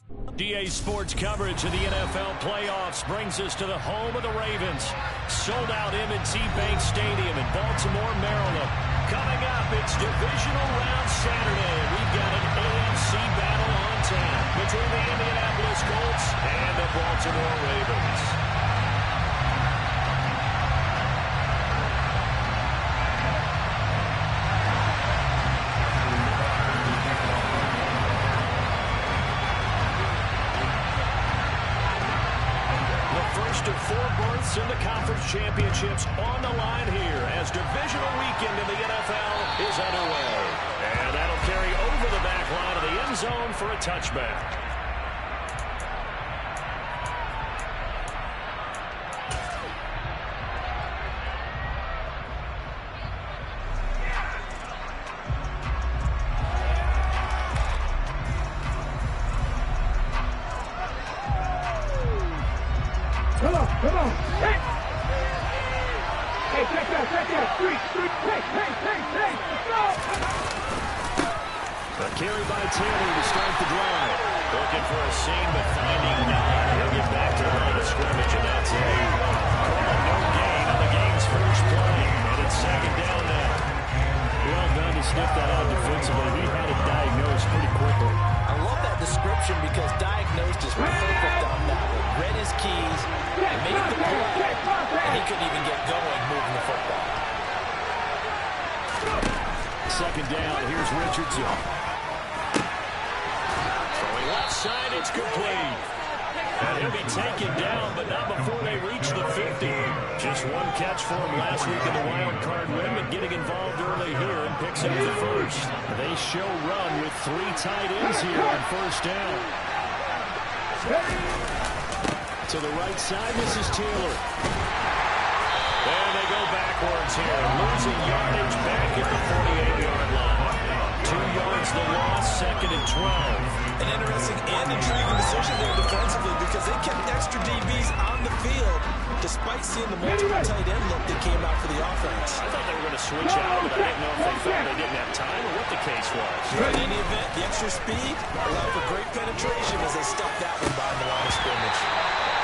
DA Sports coverage of the NFL playoffs brings us to the home of the Ravens. Sold out M&T Bank Stadium in Baltimore, Maryland. Coming up, it's Divisional Round Saturday. We've got an AFC battle on tap between the Indianapolis Colts and the Baltimore Ravens. Of 4 berths in the conference championships on the line here as divisional weekend in the NFL is underway. And that'll carry over the back line of the end zone for a touchback. Come on. Hey! Hey, check that. Street. Hey, go! A carry by Taylor to start the drive. Looking for a seam, but finding none. He'll get back to the line of scrimmage, and that's it. No gain on the game's first play, and it's second down now. Well done to sniff that out defensively. We had it diagnosed pretty quickly. I love that description because diagnosed is perfect on that one. Read his keys, made the play, and he couldn't even get going moving the football. Second down, here's Richardson. Throwing left side, it's complete. And he'll be taken down, but not before they reach the 50. Just one catch for him last week in the wild card win, but getting involved early here and picks up the first. They show run with 3 tight ends here on first down. To the right side, this is Taylor. And they go backwards here, losing yardage back at the 48-yard line. 2 yards the loss, second and 12. An interesting and intriguing decision there defensively because they kept extra DBs on the field despite seeing the multiple tight end look that came out for the offense. I thought they were going to switch out, but I didn't know if they thought they didn't have time or what the case was. In any event, the extra speed allowed for great penetration as they stuffed that one behind the line of scrimmage.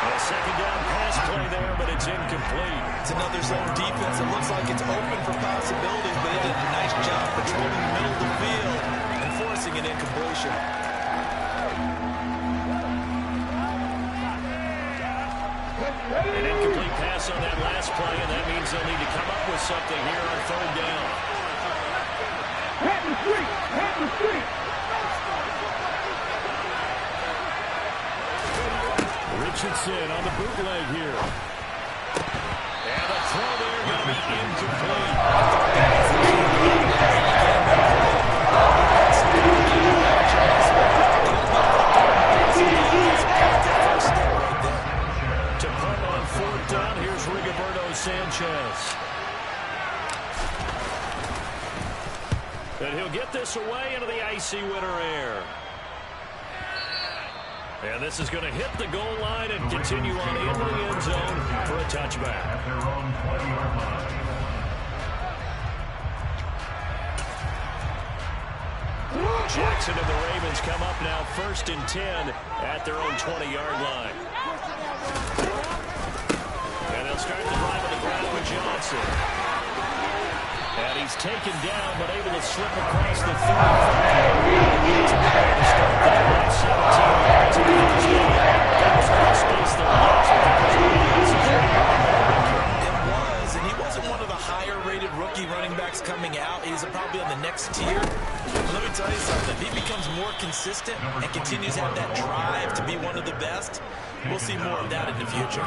A second down pass play there, but it's incomplete. It's another zone defense. It looks like it's open for possibilities, but they did a nice job patrolling the middle of the field and forcing an incompletion. An incomplete pass on that last play, and that means they'll need to come up with something here on third down. Head the street. Richardson on the bootleg here. And the throw there going to be incomplete. To punt on fourth down, here's Rigoberto Sanchez. And he'll get this away into the icy winter air. And this is going to hit the goal line and continue on into the end zone for a touchback. Jackson and the Ravens come up now first and 10 at their own 20-yard line. And they'll start the drive on the ground with Johnson. And he's taken down, but able to slip across the 35. To start that right 17 yards in the first game. That was all the space there was. It was, and he wasn't one of the higher-rated rookie running backs coming out. He's probably on the next tier. But let me tell you something. If he becomes more consistent and continues to have that drive to be one of the best, we'll see more of that in the future.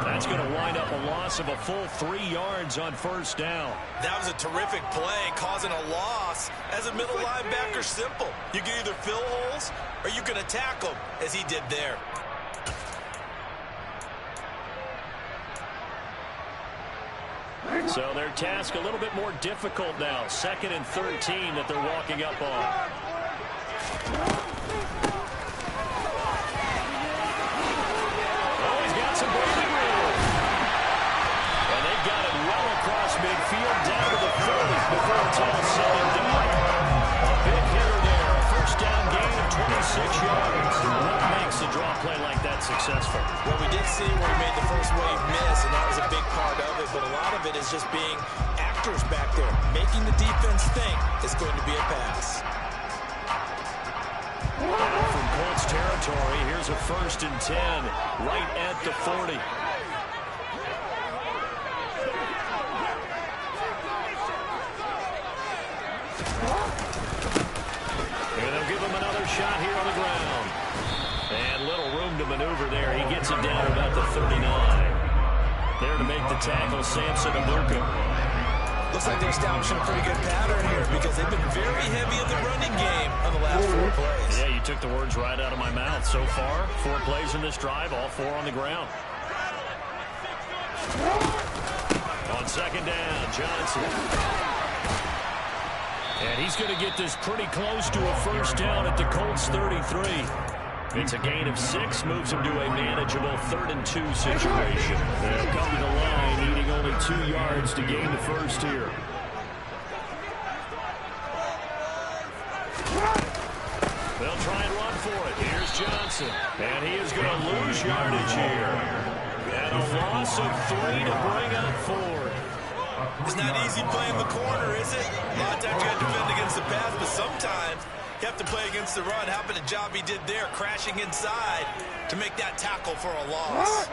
That's going to wind up a loss of a full 3 yards on first down. That was a terrific play, causing a loss. As a middle linebacker, simple. You can either fill holes or you can attack them, as he did there. So their task a little bit more difficult now. 2nd and 13 that they're walking up on. Oh, he's got some breathing room. And they got it well across midfield down to the 40 before it's all said and done. A big hitter there. A first down gain of 26 yards. play like that successful? Well, we did see where he made the first wave miss, and that was a big part of it, but a lot of it is just being actors back there, making the defense think it's going to be a pass. From Colts territory, here's a 1st and 10, right at the 40. And they'll give him another shot here on the ground. And little room to maneuver there. He gets it down about the 39. There to make the tackle, Samson Abuka. Looks like they're establishing a pretty good pattern here because they've been very heavy in the running game on the last 4 plays. Yeah, you took the words right out of my mouth. So far, 4 plays in this drive, all 4 on the ground. On 2nd down, Johnson. And he's going to get this pretty close to a 1st down at the Colts 33. It's a gain of 6, moves him to a manageable 3rd and 2 situation. They'll come to the line, needing only 2 yards to gain the 1st here. They'll try and run for it. Here's Johnson. And he is going to lose yardage here. And a loss of 3 to bring up 4. It's not easy playing the corner, is it? A lot of times you have to defend against the pass, but sometimes you have to play against the run. How about the job he did there, crashing inside to make that tackle for a loss?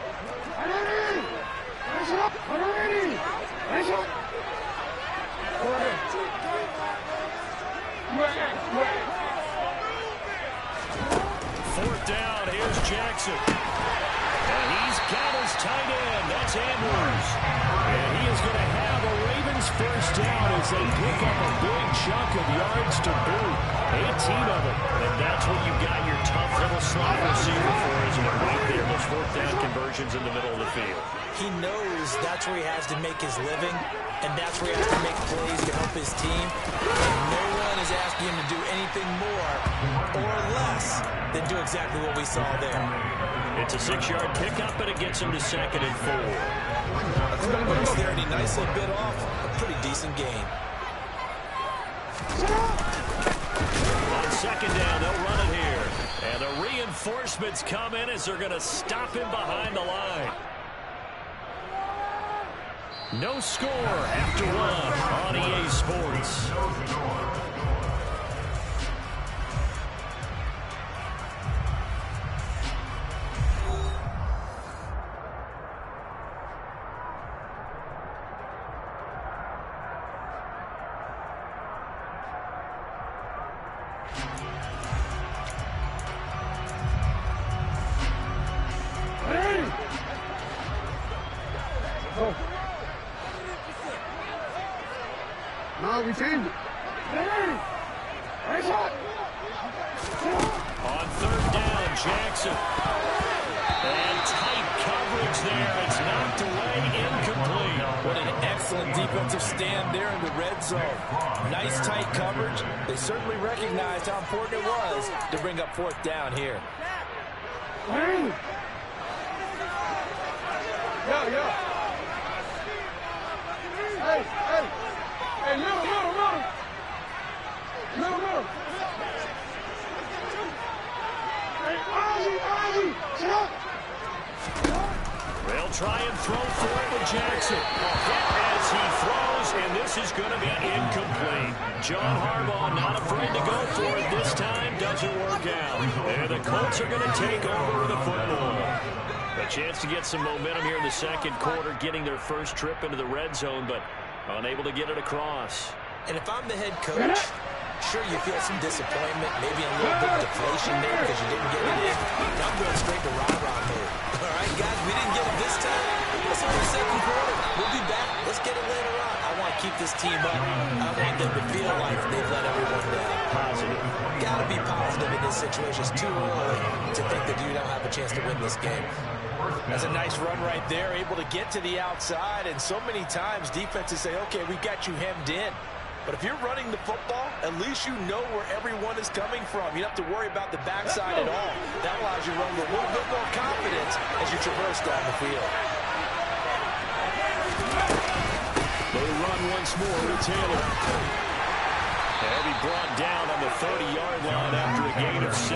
Fourth down, here's Jackson. And he's got his tight end. That's Andrews. And he is going to have a Ravens 1st down as they pick up a big chunk of yards to boot. 18 of them. And that's what you've got your tough little slot receiver for, isn't it? Right there, those 4th down conversions in the middle of the field. He knows that's where he has to make his living, and that's where he has to make plays to help his team. And no one is asking him to do anything more or less than do exactly what we saw there. It's a 6-yard pickup, but it gets him to 2nd and 4. A couple points there, and he nicely bit off a pretty decent gain. On 2nd down, they'll run it here. And the reinforcements come in as they're going to stop him behind the line. No score after 1 on EA Sports. No, we changed it. On 3rd down, Jackson. And tight coverage there. It's knocked away, incomplete. What an excellent defensive stand there in the red zone. Nice tight coverage. They certainly recognized how important it was to bring up 4th down here. Yeah. Hey, middle. Hey, Ozzy, sit up. They'll try and throw for it with Jackson. As he throws, and this is going to be incomplete. John Harbaugh not afraid to go for it this time. Doesn't work out. And the Colts are going to take over with the football. A chance to get some momentum here in the 2nd quarter, getting their first trip into the red zone, but unable to get it across. And if I'm the head coach, sure you feel some disappointment, maybe a little bit of deflation there because you didn't get it in. Now I'm going straight to rah-rah mode. All right, guys, we didn't get it this time. Let's go to the 2nd quarter. We'll be back. Let's get it later on. I want to keep this team up. I want them to feel like they've let everyone down. Positive. Got to be positive in this situation. It's too early to think that you don't have a chance to win this game. That's a nice run right there, able to get to the outside, and so many times defenses say, okay, we got you hemmed in. But if you're running the football, at least you know where everyone is coming from. You don't have to worry about the backside at all. That allows you to run with a little bit more confidence as you traverse down the field. They run once more with Taylor. And he brought down on the 30-yard line after a gain of 6.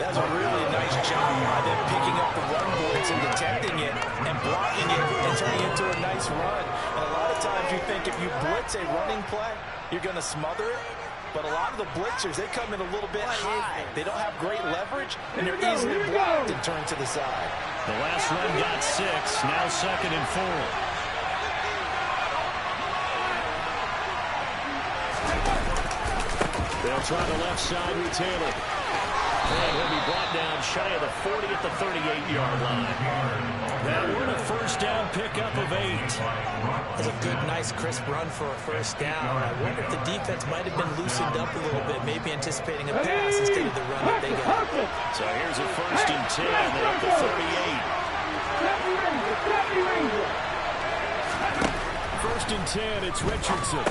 That's a really nice job by them picking up the run blitz and detecting it and blocking it and turning it into a nice run. And a lot of times you think if you blitz a running play, you're going to smother it. But a lot of the blitzers, they come in a little bit high. They don't have great leverage, and they're easily blocked and turned to the side. The last run got 6, now 2nd and 4. They'll try the left side with Taylor. And he'll be brought down shy of the 40 at the 38-yard line. That won a first down pickup of 8. That's a good, nice, crisp run for a first down. I wonder if the defense might have been loosened up a little bit, maybe anticipating a pass instead of the run that they got. So here's a 1st and 10 at the 38. 1st and 10, it's Richardson.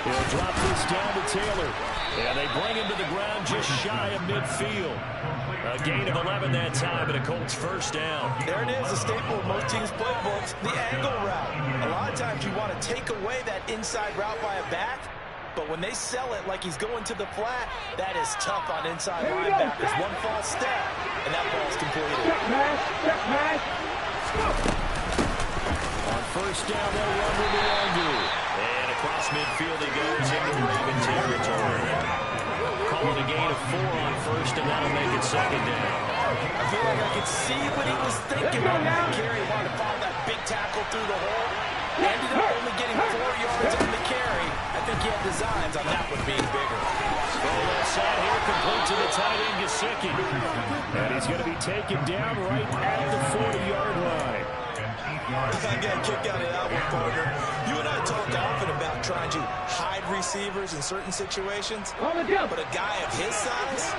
He'll drop this down to Taylor. And they bring him to the ground just shy of midfield. A gain of 11 that time, and a Colts first down. There it is, a staple of most teams' playbooks, the angle route. A lot of times you want to take away that inside route by a back, but when they sell it like he's going to the flat, that is tough on inside linebackers. One false step, and that ball's completed. On first down, they'll run to the angle. And across midfield he goes into Raven territory. Call it a gain of 4 on first, and that'll make it 2nd down. I feel like I could see what he was thinking on that carry. He wanted to follow that big tackle through the hole. Ended up only getting 4 yards on the carry. I think he had designs on that one being bigger. Throw that side here, complete to the tight end, Gesicki. And he's going to be taken down right at the 40-yard line. I got a kick out of that one, partner. You and I talk often about trying to hide receivers in certain situations, but a guy of his size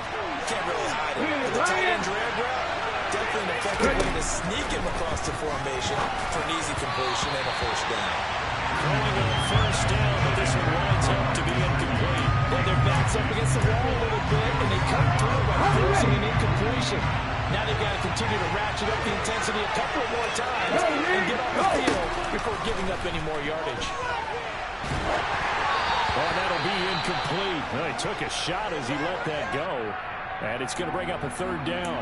can't really hide him. But the tight end drag route, definitely an effective way to sneak him across the formation for an easy completion and a first down. Throwing on first down, but this one winds up to be incomplete. Well, their back's up against the wall a little bit, and they come through by forcing an incompletion. Now they've got to continue to ratchet up the intensity a couple more times and get off the field before giving up any more yardage. Oh, that'll be incomplete. Well, he took a shot as he let that go. And it's going to bring up a 3rd down.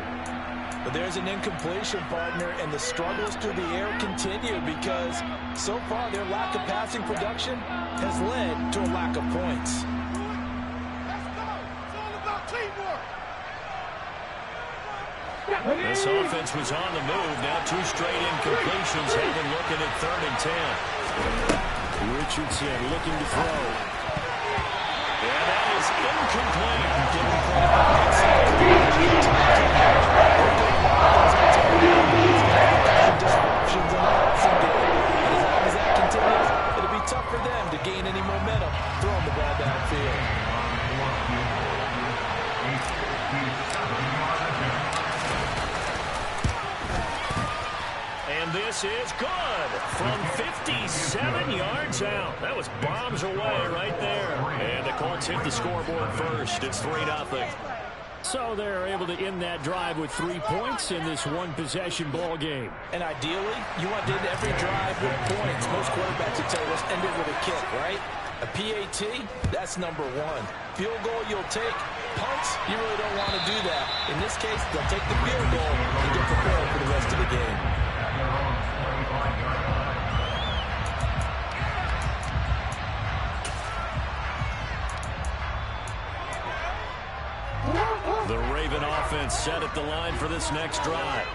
But there's an incompletion, partner, and the struggles through the air continue because so far their lack of passing production has led to a lack of points. Let's go. It's all about teamwork. This offense was on the move. Now 2 straight incompletions have them looking at 3rd and 10. Richardson looking to throw. And that is incomplete. Disruptions in the passing game. And as long as that continues, it'll be tough for them to gain any momentum throwing the ball downfield. And this is good from 57 yards out. That was bombs away right there. And the Colts hit the scoreboard first. It's 3-0. So they're able to end that drive with 3 points in this one-possession ball game. And ideally, you want to end every drive with points. Most quarterbacks would tell you, let's end it with a kick, right? A PAT, that's number 1. Field goal, you'll take. Punts, you really don't want to do that. In this case, they'll take the field goal and get prepared for the rest of the game. The Raven offense set at the line for this next drive.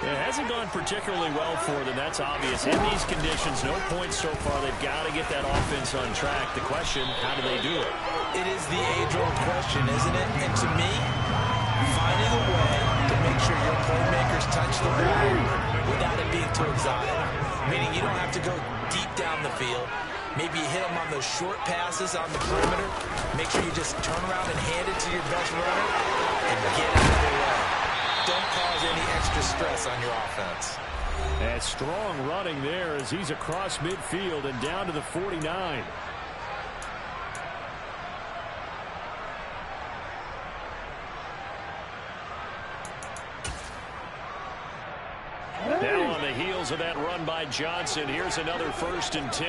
It hasn't gone particularly well for them, that's obvious. In these conditions, no points so far. They've got to get that offense on track. The question, how do they do it? It is the age-old question, isn't it? And to me, finding a way to make sure your playmakers touch the ball without it being too exotic. Meaning you don't have to go deep down the field. Maybe you hit them on those short passes on the perimeter. Make sure you just turn around and hand it to your best runner and get out of the way. Don't cause any extra stress on your offense. And strong running there as he's across midfield and down to the 49. Now on the heels of that run by Johnson, here's another 1st and 10.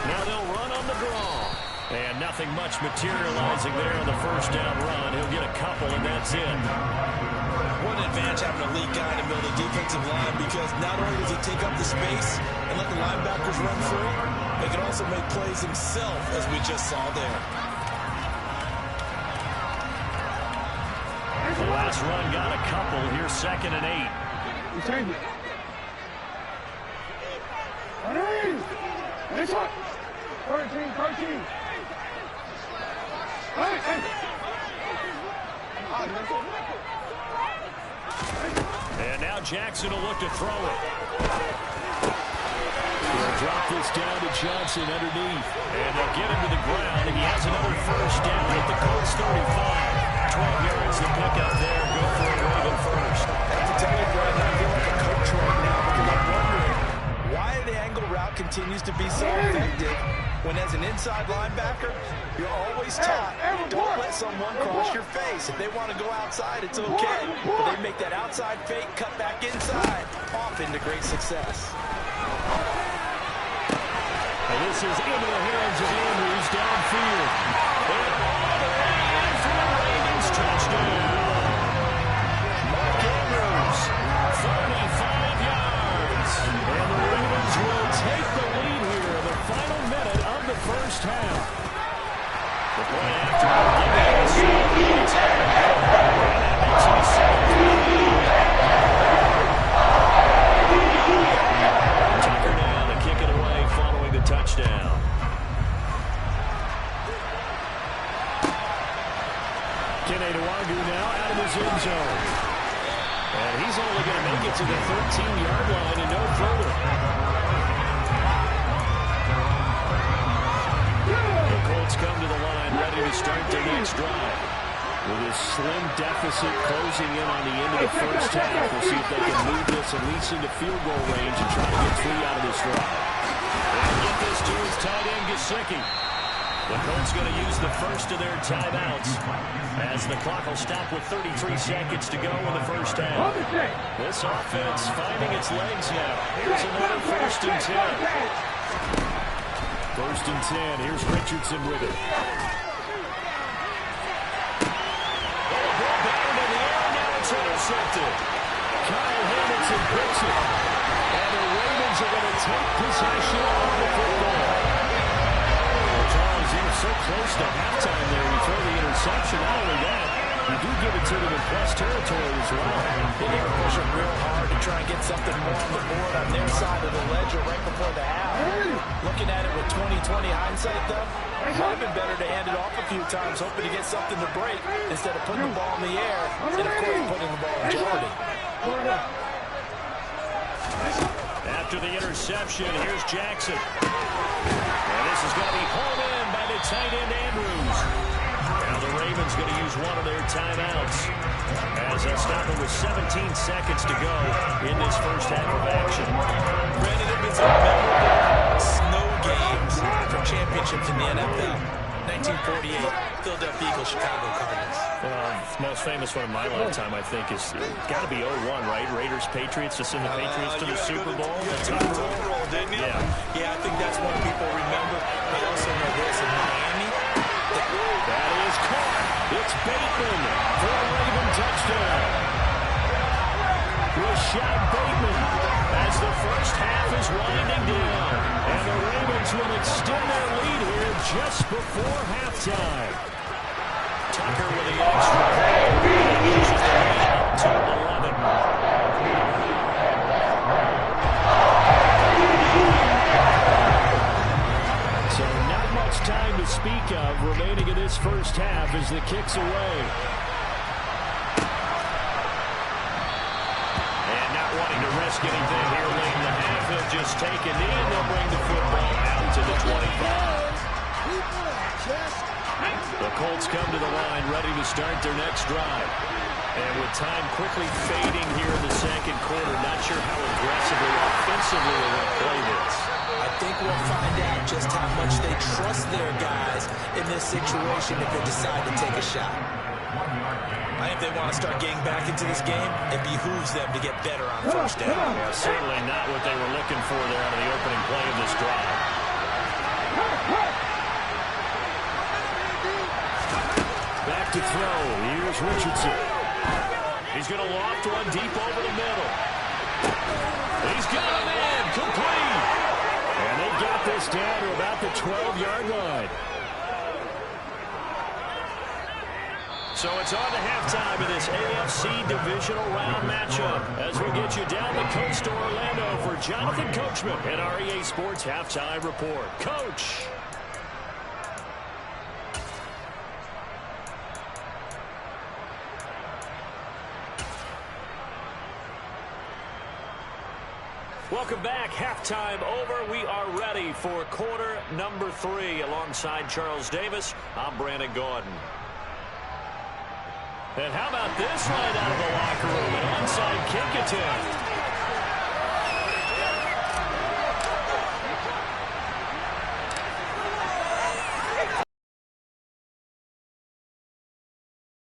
Now they'll run on the draw. And And nothing much materializing there on the first down run. He'll get a couple, and that's it. What an advantage having a lead guy in the middle of the defensive line, because not only does he take up the space and let the linebackers run free, they can also make plays himself, as we just saw there. The last run got a couple. Here's 2nd and 8. You change it. 13. And now Jackson will look to throw it. He'll drop this down to Johnson underneath. And they'll get him to the ground. And he has another first down at the Colts 35. 12 yards to pick up there. Good for a Raven first. I have to tell you, Brandon, I feel like a coach right now, because I'm wondering why the angle route continues to be so effective when, as an inside linebacker, you're always taught, don't let someone cross your face. If they want to go outside, it's okay. But they make that outside fake, cut back inside, off into great success. And this is into the hands of Andrews downfield. And all the way in for the Ravens touchdown. Mark Andrews, 35 yards. And the Ravens will take the lead here in the final minute of the first half. The play after Tucker down to kick it away following the touchdown. Keneduagu now out of his end zone. And he's only going to make it to the 13-yard line and no further. The Colts come to the line ready to start their next drive. With a slim deficit closing in on the end of the first half, we'll see if they can move this at least into field goal range and try to get 3 out of this drive. And get this to his tight end, Gesicki. The Colts going to use the first of their timeouts as the clock will stop with 33 seconds to go in the first half. This offense finding its legs now. Here's another 1st and 10. 1st and 10. Here's Richardson with it. Intercepted. Kyle Hamilton picks it. And the Ravens are going to take possession of the football. Well, Charles, he was so close to halftime there. You throw the interception. Not only that, you do give it to them in plus territory as well. They were pushing real hard to try and get something more on the board on their side of the ledger right before the half. Looking at it with 20/20 hindsight, though, it might have been better to hand it off a few times, hoping to get something to break instead of putting the ball in the air and, of course, putting the ball in jeopardy. After the interception, here's Jackson. And this is going to be hauled in by the tight end Andrews. Now the Ravens going to use one of their timeouts as they'll stop it with 17 seconds to go in this first half of action. Brandon, there have been some memorable snow games for championships in the NFL. 1948, Philadelphia Eagles, Chicago Cardinals. The most famous one of my lifetime, I think, is got to be 01, right? Raiders-Patriots to send the Patriots to the Super Bowl. You had to the Super Bowl, didn't you? Yeah, I think that's what people remember. They also know this in Miami. That is caught. It's Bateman for a Raven touchdown. Rashad Bateman as the first half is winding down. And the Ravens will extend their lead here just before halftime. Tucker with the extra point. Pushes the lead to 11. So not much time to speak of remaining in this first half as the kick's away. And not wanting to risk anything here late in the half, he'll just take a knee and they'll bring the football out to the 25. The Colts come to the line ready to start their next drive. And with time quickly fading here in the second quarter, not sure how aggressively, offensively they're going to play this. I think we'll find out just how much they trust their guys in this situation if they decide to take a shot. I think if they want to start getting back into this game, it behooves them to get better on first down. Yeah, certainly not what they were looking for there out of the opening play of this drive. Here's Richardson. He's going to loft one deep over the middle. He's got him in. Complete. And they got this down to about the 12-yard line. So it's on to halftime of this AFC Divisional Round matchup as we get you down the coast to Orlando for Jonathan Coachman and our EA Sports Halftime Report. Coach. Welcome back. Halftime over. We are ready for quarter number 3. Alongside Charles Davis, I'm Brandon Gaudin. And how about this right out of the locker room? An onside kick attempt.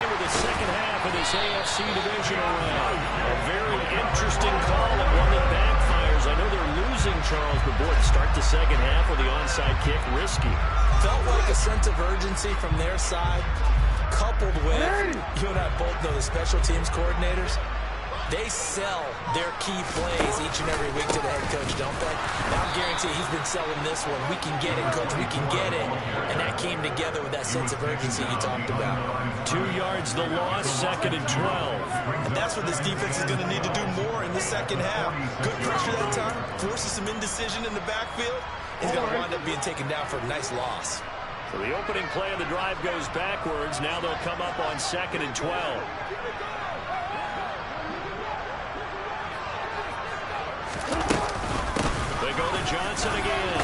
With the second half of this AFC Divisional round. A very interesting call and one that backfires. I know they're losing, Charles, but boy, to start the second half with the onside kick, risky. Felt like a sense of urgency from their side. Coupled with, you and I both know the special teams coordinators, they sell their key plays each and every week to the head coach, don't they? Now I'm guaranteeing he's been selling this one. We can get it, coach, we can get it. And that came together with that sense of urgency you talked about. 2 yards the loss, 2nd and 12. And that's what this defense is going to need to do more in the second half. Good pressure that time, forces some indecision in the backfield. He's going to wind up being taken down for a nice loss. So the opening play of the drive goes backwards. Now they'll come up on 2nd and 12. They go to Johnson again.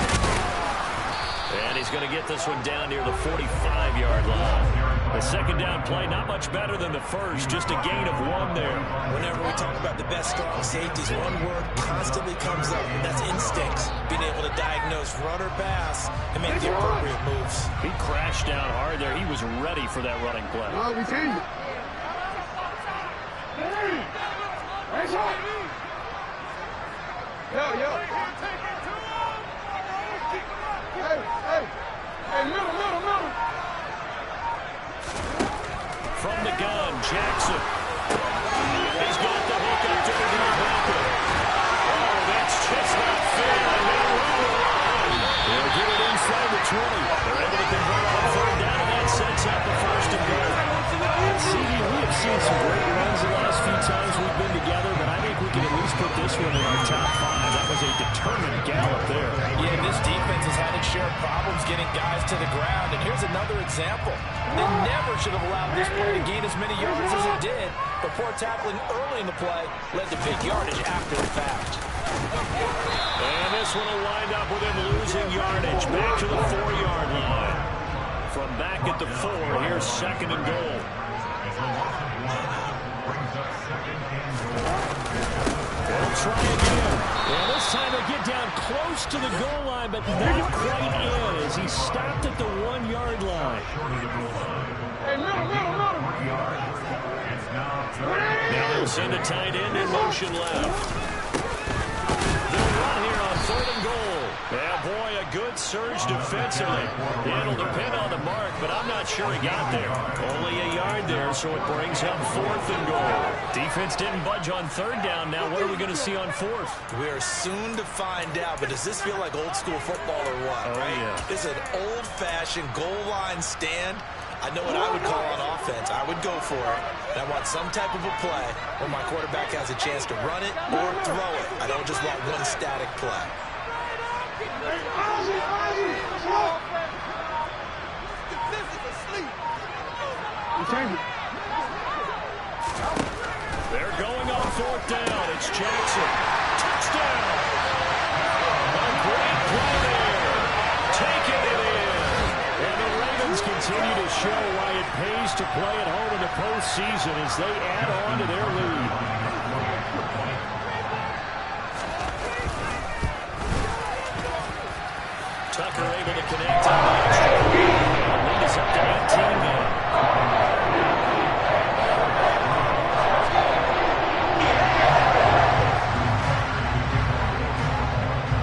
And he's going to get this one down near the 45-yard line. The second down play, not much better than the first, just a gain of 1 there. Whenever we talk about the best strong safeties, one word constantly comes up, and that's instincts. Being able to diagnose run or pass and make the appropriate moves. He crashed down hard there. He was ready for that running play. Oh, we see you. Yo. Hey, middle. From the gun, Jackson. He's got the hook up to the linebacker. Oh, that's just not fair. They'll get it inside the 20. They're able to convert on 3rd down, and that sets up the 1st and goal. CD, we have seen some great runs the last few times we've been together, but I think we can at least put this one in our top 5. That was a determined gallop there. Yeah, this defense has had its share of problems getting guys to the ground, and here's another example. They never should have allowed this play to gain as many yards as it did. But poor tackling early in the play led to big yardage after the fact. And this one will wind up with him losing yardage back to the 4-yard line. From back at the 4, here's 2nd and goal. They'll try again. And this time they get down close to the goal line, but not quite in as he stopped at the 1-yard line. Hey, middle. Now they'll send a tight end in motion left. They'll run here on 3rd and goal. Yeah, boy, a good surge defensively. It'll depend on the mark, but I'm not sure he got there. Only a yard there, so it brings up 4th and goal. Defense didn't budge on 3rd down. Now what are we going to see on 4th? We are soon to find out, but does this feel like old school football or what? Oh, right? Yeah. It's an old-fashioned goal line stand. I know what I would call on offense. I would go for it. And I want some type of a play where my quarterback has a chance to run it or throw it. I don't just want one static play. They're going on 4th down. It's Jackson. Touchdown. A great play there. Taking it in. And the Ravens continue to show why it pays to play at home in the postseason as they add on to their lead. Tucker able to connect on the extra point. Lead is up to 18 now.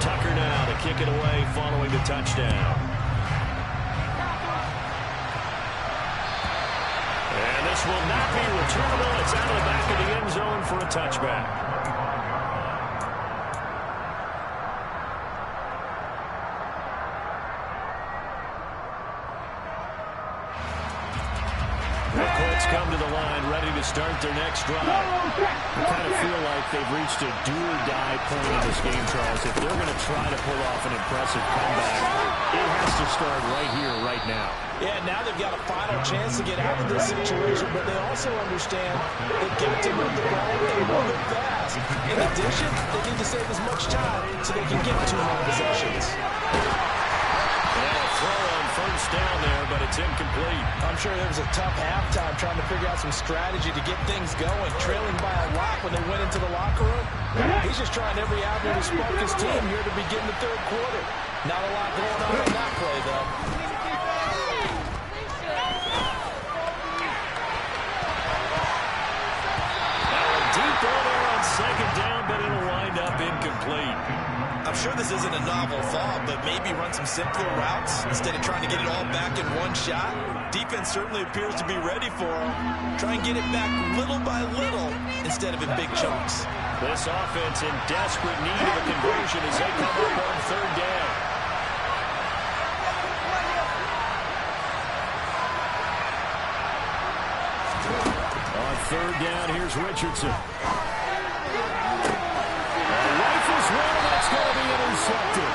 Tucker now to kick it away following the touchdown. And this will not be Terminal. It's out of the back of the end zone for a touchback. The Colts come to the line, ready to start their next drive. I kind of feel like they've reached a do-or-die point in this game, Charles. If they're going to try to pull off an impressive comeback, it has to start right here, right now. Yeah, now they've got a final chance to get out of this situation, but they also understand they've got to move the ball and move it fast. In addition, they need to save as much time so they can get 2 more possessions. Throw on first down there, but it's incomplete. I'm sure there was a tough halftime trying to figure out some strategy to get things going, trailing by a lot when they went into the locker room. He's just trying every avenue to spark his team here to begin the third quarter. Not a lot going on that play, though. Now a deep throw there on second down, but it'll wind up incomplete. I'm sure this isn't a novel thought, but maybe run some simpler routes instead of trying to get it all back in one shot. Defense certainly appears to be ready for him. Try and get it back little by little instead of in big chunks. This offense in desperate need of a conversion as they come up on third down. On third down, here's Richardson. It's going to be intercepted.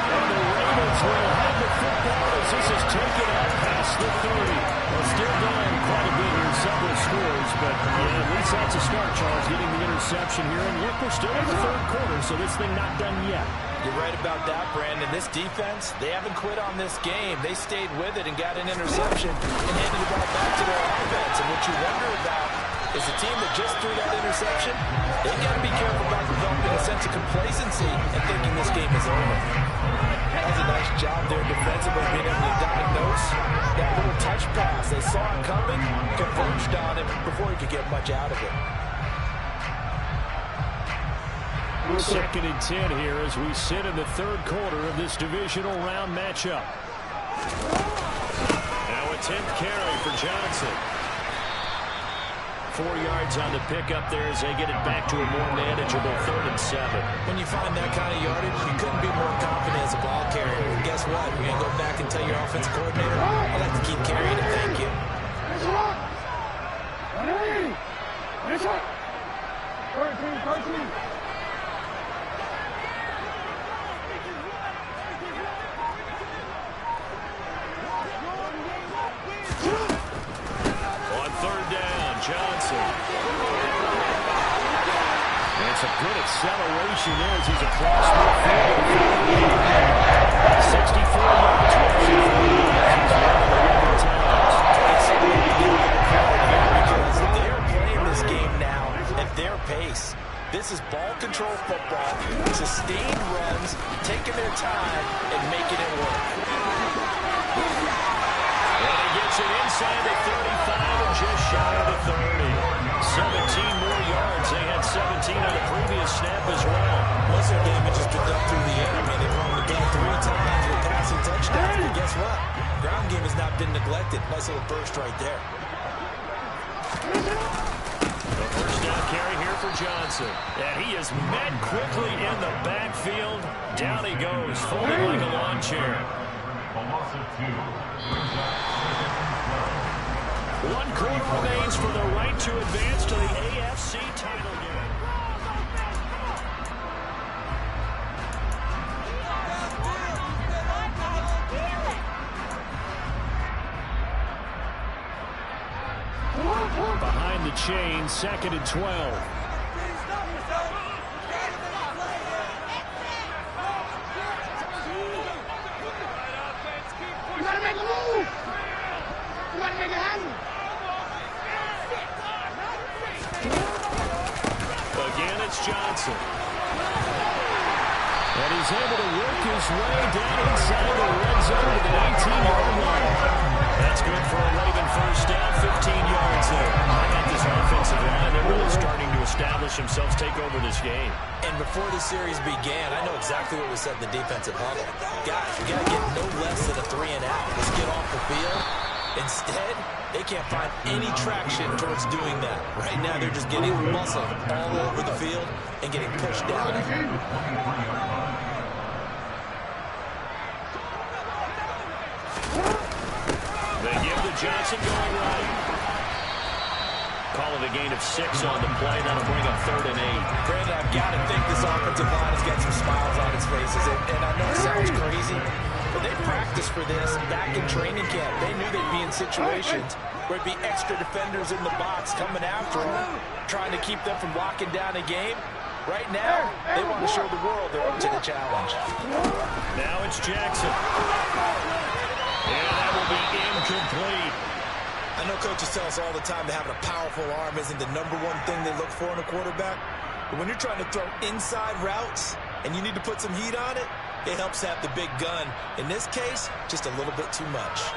And the Ravens will have the football as this is taken out past the 30. Well, still down quite a bit here, several scores, but yeah, at least that's a start, Charles, getting the interception here. And look, we're still in the third quarter, so this thing not done yet. You're right about that, Brandon. This defense, they haven't quit on this game. They stayed with it and got an interception and handed the ball back to their offense. And what you wonder about is the team that just threw that interception, they got to be careful about developing a sense of complacency and thinking this game is over. That was a nice job there defensively, being able to diagnose that little touch pass. They saw it coming, converged on it before he could get much out of it. 2nd and 10 here as we sit in the third quarter of this divisional round matchup. Now a 10th carry for Johnson. 4 yards on the pickup there as they get it back to a more manageable 3rd and 7. When you find that kind of yardage, you couldn't be more confident as a ball carrier. And guess what? You're going to go back and tell your offensive coordinator, I'd like to keep carrying it, thank you. Johnson. And it's a good acceleration there as he's across midfield. 64 yards rushing for the because they're playing this game now at their pace. This is ball control football, sustained runs, taking their time and making it work. And he gets it inside the 35 and just shy of the 30. 17 more yards. They had 17 on the previous snap as well. Most of their damage has been done through the air. I mean, they've run the game 3 times with passing touchdowns. But guess what? Ground game has not been neglected. Nice little burst right there. The first down carry here for Johnson. And he is met quickly in the backfield. Down he goes, folding like a lawn chair. 1 quarter remains for the right to advance to the AFC title game. Behind the chain, 2nd and 12. You gotta make a move. You gotta make a handle. Again, it's Johnson. And he's able to work his way down inside the red zone to the 19-yard line. That's good for a Raven first down, 15 yards there. I think this offensive line, they're really starting to establish themselves, take over this game. And before the series began, I know exactly what was said in the defensive huddle. Guys, we got to get no less than a 3 and out. Let's get off the field. Instead, they can't find any traction towards doing that. Right now, they're just getting muscle all over the field and getting pushed down. They give to Johnson going right. Call it a gain of 6 on the play. That'll bring up 3rd and 8. Brandon, I've got to think this offensive line has got some smiles on its faces. And I know it sounds crazy, but they practiced for this back in training camp. They knew they'd be in situations where it'd be extra defenders in the box coming after them, trying to keep them from locking down a game. Right now, they want to show the world they're up to the challenge. Now it's Jackson. And that will be incomplete. I know coaches tell us all the time that having a powerful arm isn't the #1 thing they look for in a quarterback. But when you're trying to throw inside routes and you need to put some heat on it, it helps have the big gun. In this case, just a little bit too much.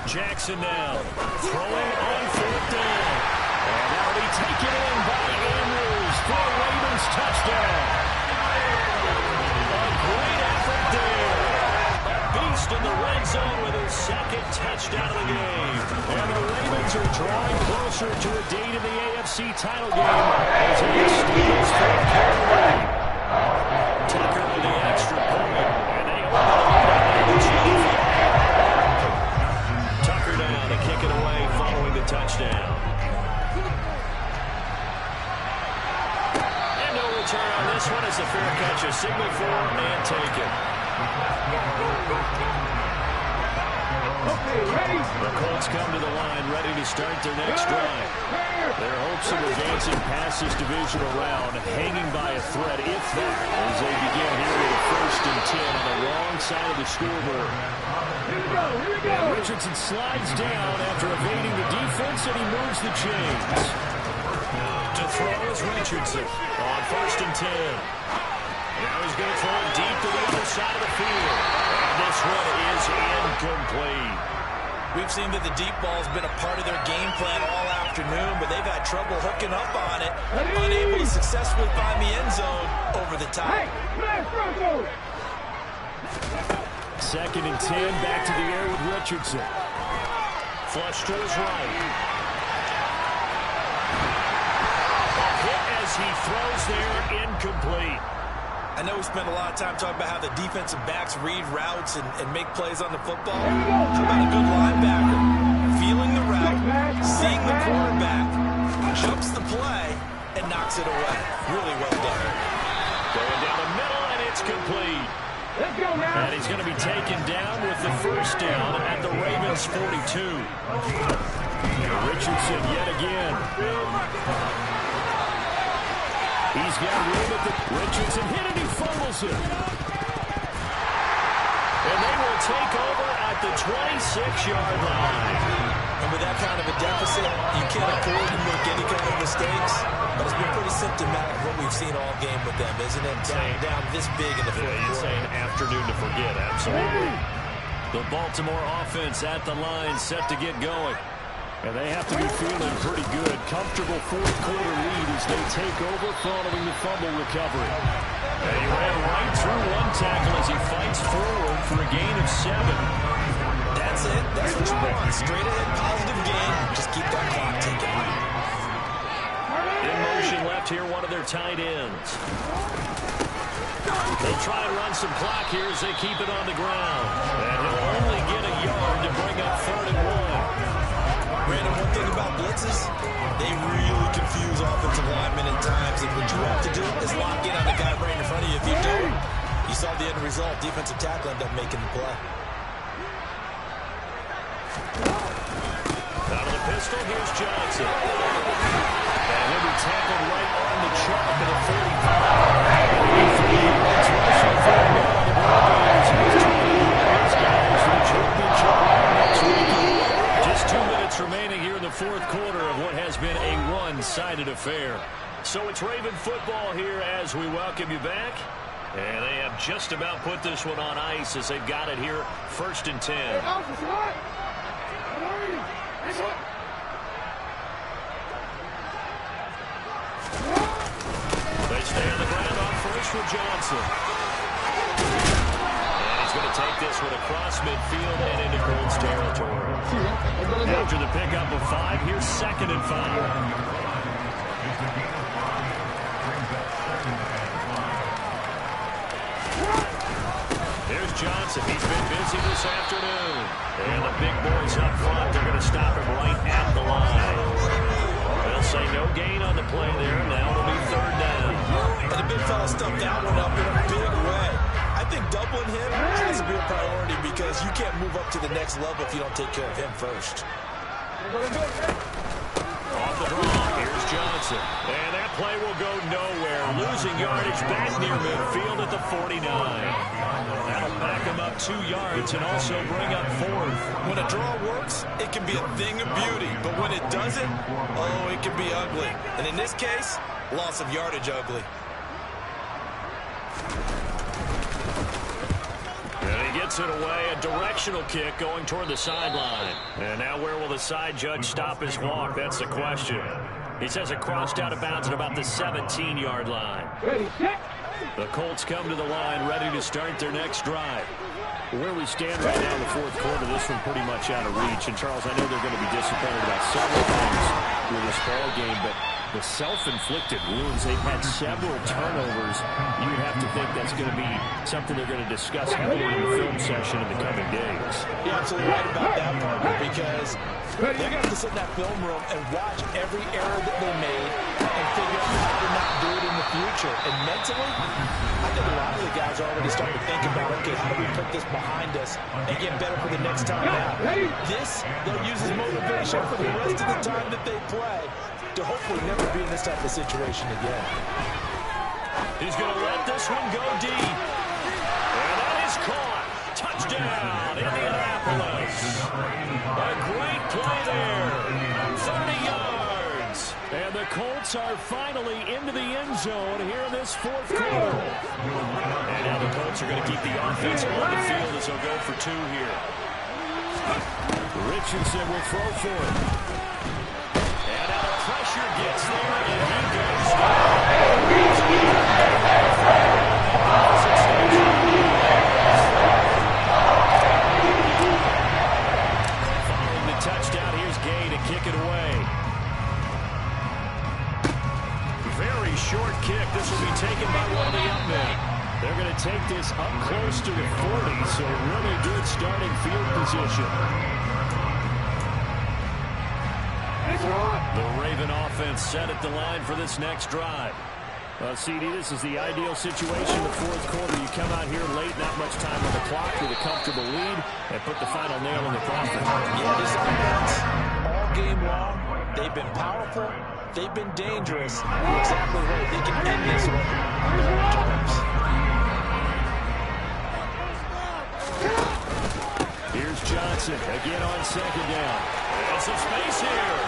Jackson now throwing on 4th down. And that'll be taken in by Andrews for a Ravens touchdown. A great effort there. A beast in the red zone with his 2nd touchdown of the game. And the Ravens are drawing closer to a date in the AFC title game as he steals 4th quarter. Tucker with the extra point. And they open the lead. Tucker down to kick it away following the touchdown. And no return on this one as the fair catch is signaled for and taken. The Colts come to the line ready to start their next drive. Their hopes of advancing past this divisional round hanging by a thread, if that, as they begin here with a 1st and 10 on the wrong side of the scoreboard. And Richardson slides down after evading the defense, and he moves the chains. To throw is Richardson on 1st and 10. Now he's going to throw it deep to the other side of the field. And this one is incomplete. We've seen that the deep ball has been a part of their game plan all afternoon, but they've had trouble hooking up on it, unable to successfully find the end zone over the top. 2nd and 10, back to the air with Richardson. Flush to his right. A hit as he throws there, incomplete. I know we spent a lot of time talking about how the defensive backs read routes and make plays on the football. How about a good linebacker? Feeling the route, seeing the quarterback, jumps the play, and knocks it away. Really well done. Going down the middle, and it's complete. And he's going to be taken down with the 1st down at the Ravens 42. Richardson yet again. He's got room at the... Richardson hit it, he fumbles it. And they will take over at the 26-yard line. And with that kind of a deficit, you can't afford to make any kind of mistakes. But it's been pretty symptomatic of what we've seen all game with them, isn't it? Down this big in the 4th quarter. Insane afternoon to forget, absolutely. The Baltimore offense at the line set to get going. And they have to be feeling pretty good. Comfortable 4th quarter lead as they take over following the fumble recovery. And he ran right through one tackle as he fights forward for a gain of 7. That's it. That's what you want. Straight ahead, positive gain. Just keep that clock ticking. In motion left here, one of their tight ends. They'll try and run some clock here as they keep it on the ground. And he'll only get a yard to bring up 3rd and 1. Brandon, one thing about blitzes, they really confuse offensive linemen at times. And what you have to do is lock in on the guy right in front of you. If you do, you saw the end result. Defensive tackle ended up making the play. Out of the pistol, here's Johnson. And he'll be tackled right on the chalk at the 45. It's rushing for a yard on the Broncos. He's joining those guys for the championship round next week. Just 2 minutes remaining here in the 4th quarter of what has been a one-sided affair. So it's Raven football here as we welcome you back. And they have just about put this one on ice as they've got it here, 1st and 10. They stay on the ground on first for Johnson. And he's going to take this one across midfield and into Colts territory. After the pickup of 5, here's 2nd and 5. Here's Johnson. He's been busy this afternoon. And the big boys up front, they're going to stop him right at the line. They'll say no gain on the play there. Now it'll be 3rd down. And the big fella stuffed that one up in a big way. I think doubling him has to be a priority because you can't move up to the next level if you don't take care of him first. Off the draw, here's Johnson. And that play will go nowhere. Losing yardage back near midfield at the 49. That'll back him up 2 yards and also bring up 4th. When a draw works, it can be a thing of beauty. But when it doesn't, oh, it can be ugly. And in this case, loss of yardage ugly. And he gets it away, a directional kick going toward the sideline. And now where will the side judge stop his walk? That's the question. He says it crossed out of bounds at about the 17-yard line. The Colts come to the line ready to start their next drive. Where we stand right now in the 4th quarter, this one pretty much out of reach. And, Charles, I know they're going to be disappointed about several things with this ball game, but the self-inflicted wounds, they've had several turnovers. You have to think that's going to be something they're going to discuss heavily in the film session in the coming days. You're absolutely right about that, partner, because they're going to have to sit in that film room and watch every error that they made and figure out how to not do it in the future. And mentally, I think a lot of the guys are already starting to think about, okay, how do we put this behind us and get better for the next time out? This, they'll use as motivation for the rest of the time that they play to hopefully never be in this type of situation again. He's going to let this one go deep. And that is caught. Touchdown, Indianapolis. A great play there. 30 yards. And the Colts are finally into the end zone here in this 4th quarter. And now the Colts are going to keep the offense on the field as they'll go for 2 here. Richardson will throw for it. And now the pressure gets there, and he goes down. Following the touchdown, here's Gay to kick it away. Very short kick. This will be taken by one of the up men. They're going to take this up close to the 40, so really good starting field position. The Raven offense set at the line for this next drive. CD, this is the ideal situation in the 4th quarter. You come out here late, not much time on the clock with a comfortable lead, and put the final nail in the coffin. Yeah, this offense, all game long, they've been powerful, they've been dangerous. You're exactly right. They can end this one on their own terms. Here's Johnson again on 2nd down. And some space here.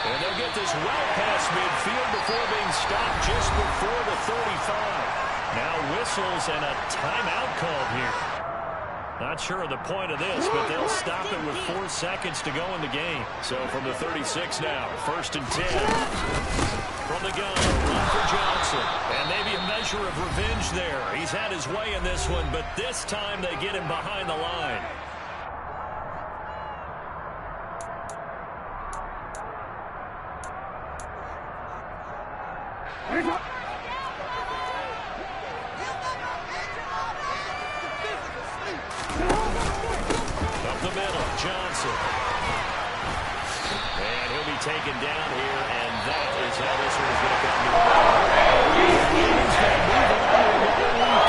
And they'll get this well past midfield before being stopped just before the 35. Now whistles and a timeout called here. Not sure of the point of this, but they'll stop it with 4 seconds to go in the game. So from the 36 now, 1st and 10. From the gun, run for Johnson. And maybe a measure of revenge there. He's had his way in this one, but this time they get him behind the line. Up the middle, Johnson. And he'll be taken down here, and that is how this one is going to come to an end. He's going to move on to